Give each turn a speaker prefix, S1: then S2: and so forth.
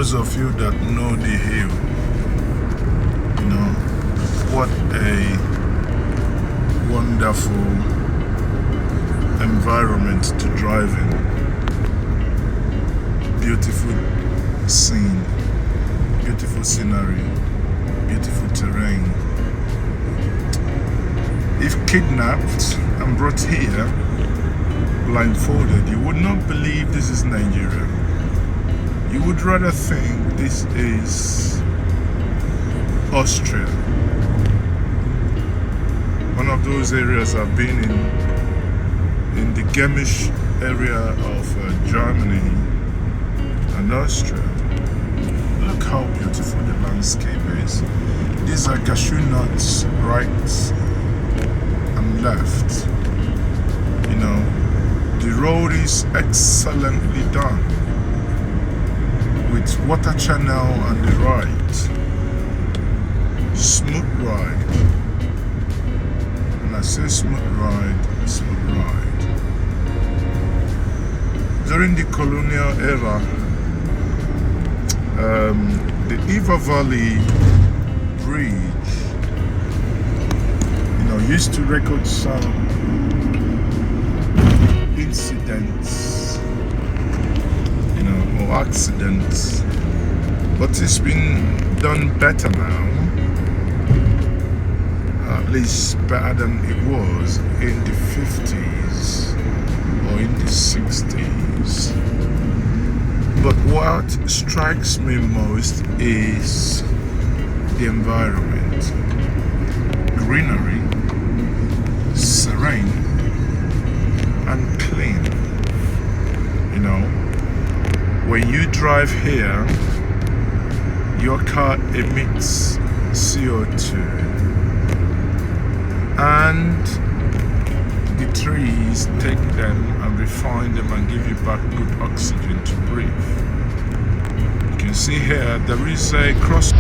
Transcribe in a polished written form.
S1: those of you that know the hill, you know, what a wonderful environment to drive in. Beautiful scene, beautiful scenery, beautiful terrain. If kidnapped and brought here blindfolded, you would not believe this is Nigeria. You would rather think this is Austria. One of those areas I've been in the Gemisch area of Germany and Austria. Look how beautiful the landscape is. These are cashew nuts right and left. You know, the road is excellently done with water channel on the right. Smooth ride. And I say smooth ride, smooth ride. During the colonial era, the Eva Valley Bridge, you know, used to record some incidents, you know, or accidents, but it's been done better now, at least better than it was in the 50s or in the 60s. But what strikes me most is the environment. Greenery, serene and clean. You know, when you drive here, your car emits CO2 and the trees take them and refine them and give you back good oxygen to breathe. You can see here there is a cross